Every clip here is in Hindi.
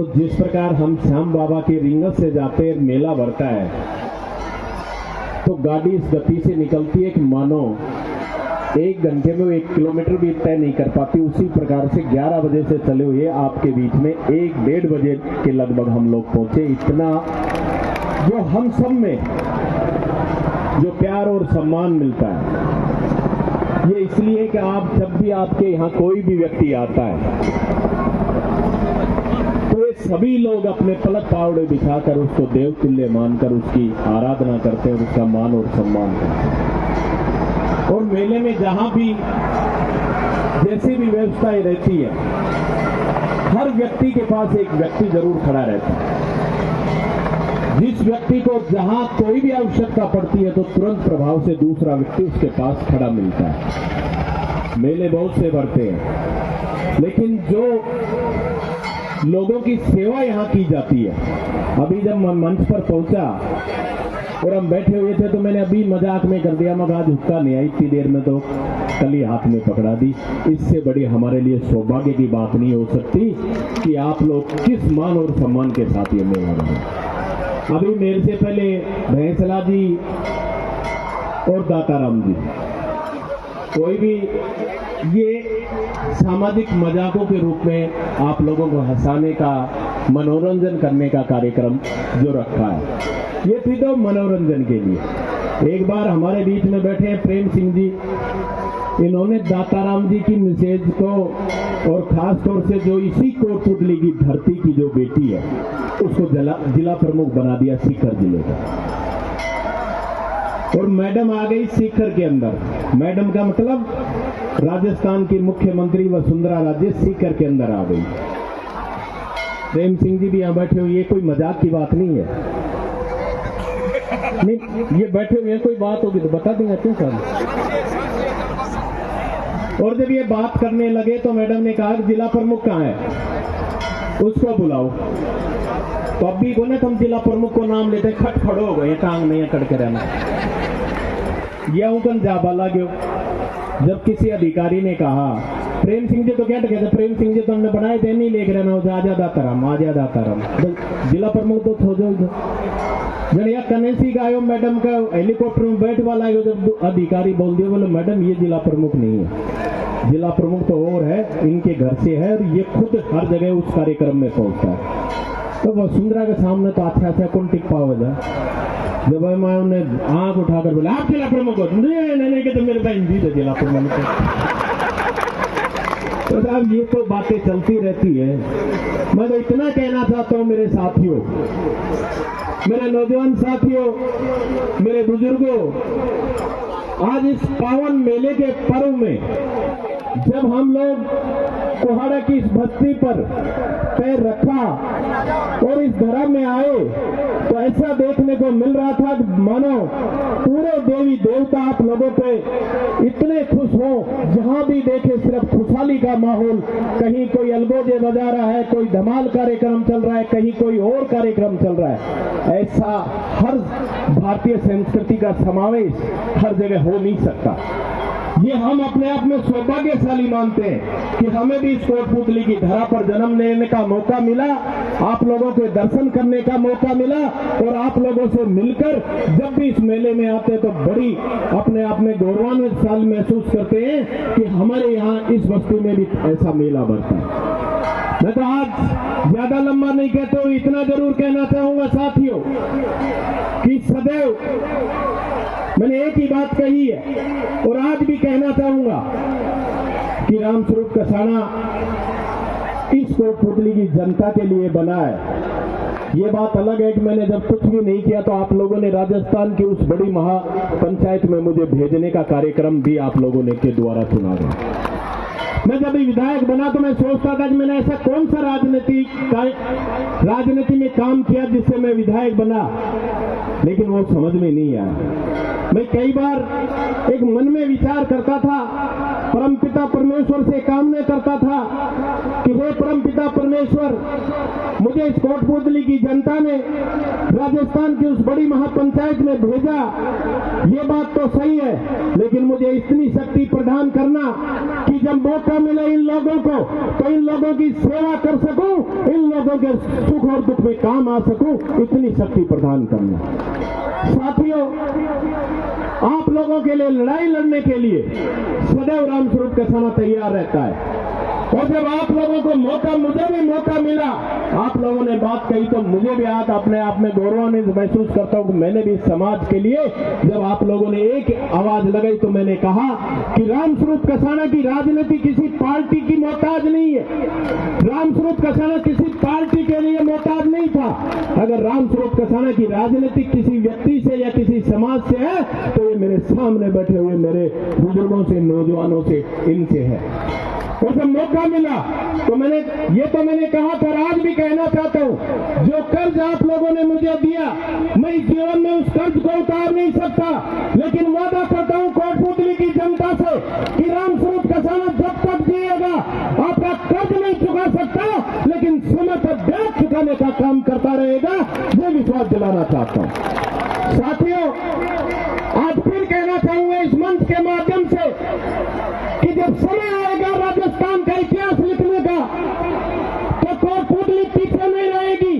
तो जिस प्रकार हम श्याम बाबा के रिंगस से जाते हैं, मेला भरता है, तो गाड़ी इस गति से निकलती है कि मानो 1 घंटे में वो 1 किलोमीटर भी तय नहीं कर पाती। उसी प्रकार से 11 बजे से चले हुए आपके बीच में 1-1:30 बजे के लगभग हम लोग पहुंचे। इतना जो हम सब में जो प्यार और सम्मान मिलता है, ये इसलिए कि आप जब भी आपके यहाँ कोई भी व्यक्ति आता है तो ये सभी लोग अपने पलक पावड़े बिछाकर उसको देव तुल्य मानकर उसकी आराधना करते हैं और उसका मान और सम्मान करते हैं। और मेले में जहां भी जैसी भी व्यवस्थाएं रहती है, हर व्यक्ति के पास एक व्यक्ति जरूर खड़ा रहता है। जिस व्यक्ति को जहां कोई भी आवश्यकता पड़ती है तो तुरंत प्रभाव से दूसरा व्यक्ति उसके पास खड़ा मिलता है। मेले बहुत से भरते हैं, लेकिन जो लोगों की सेवा यहाँ की जाती है, अभी जब मैं मंच पर पहुंचा और हम बैठे हुए थे तो मैंने अभी मजाक में कर दिया, मगर आज हुक्का नहीं आई, इतनी देर में तो कली हाथ में पकड़ा दी। इससे बड़ी हमारे लिए सौभाग्य की बात नहीं हो सकती कि आप लोग किस मान और सम्मान के साथ ये मेला मनाएं। अभी मेरे से पहले भैंसला जी और दाताराम जी, कोई भी ये सामाजिक मजाकों के रूप में आप लोगों को हंसाने का, मनोरंजन करने का कार्यक्रम जो रखा है, ये थी तो मनोरंजन के लिए। एक बार हमारे बीच में बैठे हैं प्रेम सिंह जी, इन्होंने दाताराम जी की मैसेज को और खास तौर से जो इसी कोटपुतली की धरती की जो बेटी है उसको जिला प्रमुख बना दिया सीकर जिले का। और मैडम आ गई सीकर के अंदर। मैडम का मतलब राजस्थान की मुख्यमंत्री वसुंधरा राजे सीकर के अंदर आ गई। प्रेम सिंह जी भी यहाँ बैठे हुए, ये कोई मजाक की बात नहीं है। नहीं, ये बैठे हुए कोई बात होगी तो बता देंगे क्यों सर। और जब ये बात करने लगे तो मैडम ने कहा जिला प्रमुख कहाँ है, उसको बुलाओ। तो अभी बोले तुम जिला प्रमुख को नाम लेते खड़ो हो गए, टांग नहीं अकड़ के रहना। यह उनकन जाबा लागो। जब किसी अधिकारी ने कहा प्रेम सिंह जी तो क्या कहते, प्रेम सिंह जी तो हमने बनाए थे, नहीं लेख रहना आजादाताराम जिला प्रमुख तो थो जो जब कनेसी गायो मैडम का हेलीकॉप्टर में बैठ वाला है, जब अधिकारी बोल दिया बोले मैडम ये जिला प्रमुख नहीं है, जिला प्रमुख तो और है, इनके घर से है और ये खुद हर जगह उस कार्यक्रम में पहुंचता है। तो वसुंधरा के सामने तो अच्छा कौन टिक पाओगे। जब मैं उन्हें आंख उठाकर बोला आप जिला प्रमुख हो, नहीं कहते मेरे भाई हिंदी से जिला प्रमुख है। तो साहब ये तो बातें चलती रहती है। मैं तो इतना कहना चाहता हूँ मेरे साथियों, मेरे नौजवान साथियों, मेरे बुजुर्गों, आज इस पावन मेले के पर्व में जब हम लोग कोहाड़ा की इस बस्ती पर पैर रखा और इस धरा में आए तो ऐसा देखने को मिल रहा था कि मानो पूरे देवी देवता आप लोगों पे इतने खुश हो, जहां भी देखे सिर्फ खुशहाली का माहौल। कहीं कोई अलगोजे बजा रहा है, कोई धमाल कार्यक्रम चल रहा है, कहीं कोई और कार्यक्रम चल रहा है। ऐसा हर भारतीय संस्कृति का समावेश हर जगह हो नहीं सकता। ये हम अपने आप में सौभाग्यशाली मानते हैं कि हमें भी इस कोटपुतली की धरा पर जन्म लेने का मौका मिला, आप लोगों के दर्शन करने का मौका मिला और आप लोगों से मिलकर जब भी इस मेले में आते तो बड़ी अपने आप में गौरवान्वित साल महसूस करते हैं कि हमारे यहाँ इस बस्ती में भी ऐसा मेला भरता है। मैं तो आज ज्यादा लंबा नहीं कहता हूँ, इतना जरूर कहना चाहूंगा साथियों कि सदैव मैंने एक ही बात कही है और आज भी कहना चाहूंगा कि रामस्वरूप कसाना इस कोटपुतली की जनता के लिए बना है। ये बात अलग है कि मैंने जब कुछ भी नहीं किया तो आप लोगों ने राजस्थान की उस बड़ी महापंचायत में मुझे भेजने का कार्यक्रम भी आप लोगों ने के द्वारा चुना गया। मैं जब विधायक बना तो मैं सोचता था कि मैंने ऐसा कौन सा राजनीति में काम किया जिससे मैं विधायक बना, लेकिन वो समझ में नहीं आया। मैं कई बार एक मन में विचार करता था, परमपिता परमेश्वर से कामना करता था कि हे परमपिता परमेश्वर, मुझे इस कोटपुतली की जनता ने राजस्थान की उस बड़ी महापंचायत में भेजा, ये बात तो सही है, लेकिन मुझे इतनी शक्ति प्रदान करना कि जब मौका मिले इन लोगों को तो इन लोगों की सेवा कर सकूं, इन लोगों के सुख और दुख में काम आ सकूं, इतनी शक्ति प्रदान करना। साथियों, आप लोगों के लिए लड़ाई लड़ने के लिए सदैव रामस्वरूप कसाना तैयार रहता है। और जब आप लोगों को मौका, मुझे भी मौका मिला, आप लोगों ने बात कही तो मुझे भी आज अपने आप में गौरवान्वित महसूस करता हूं कि मैंने भी समाज के लिए, जब आप लोगों ने एक आवाज लगाई तो मैंने कहा कि रामस्वरूप कसाना की राजनीति किसी पार्टी की मोहताज नहीं है। रामस्वरूप कसाना किसी पार्टी के लिए मोहताज नहीं था। अगर रामस्वरूप कसाना की राजनीति किसी व्यक्ति से या किसी समाज से है तो ये मेरे सामने बैठे हुए मेरे बुजुर्गों से, नौजवानों से, इनसे है। और जब मौका मिला तो मैंने कहा था, आज भी कहना चाहता हूं, जो कर्ज आप लोगों ने मुझे दिया, मैं इस जीवन में उस कर्ज को उतार नहीं सकता, लेकिन वादा करता हूं कोटपुतली की जनता से कि रामस्वरूप कसाना जब तक जिएगा आपका कर्ज नहीं चुका सकता, लेकिन समय पर ब्याज चुकाने का काम करता रहेगा। ये विश्वास दिलाना चाहता हूं। साथियों, आज फिर कहना चाहूंगा इस मंच के माध्यम से कि जब समय आएगा राजस्थान का इतिहास लिखने का तो कोटपुतली पीछे नहीं रहेगी।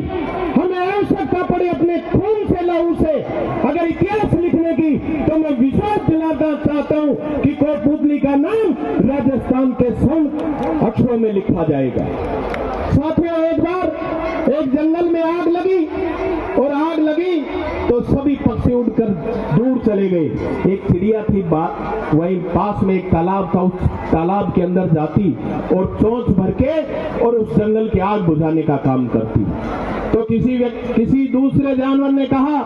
हमें आवश्यकता पड़ी अपने खून से, लहू से अगर इतिहास लिखने की, तो मैं विश्वास दिलाना चाहता हूं कि कोटपुतली का नाम राजस्थान के स्वर्ण अक्षरों में लिखा जाएगा। साथियों, एक बार एक जंगल में आग लगी और आग लगी तो सभी पक्षी उड़कर दूर चले गए। एक चिड़िया थी, वहीं पास में एक तालाब था, उस तालाब के अंदर जाती और चोंच भर के और उस जंगल की आग बुझाने का काम करती। तो किसी दूसरे जानवर ने कहा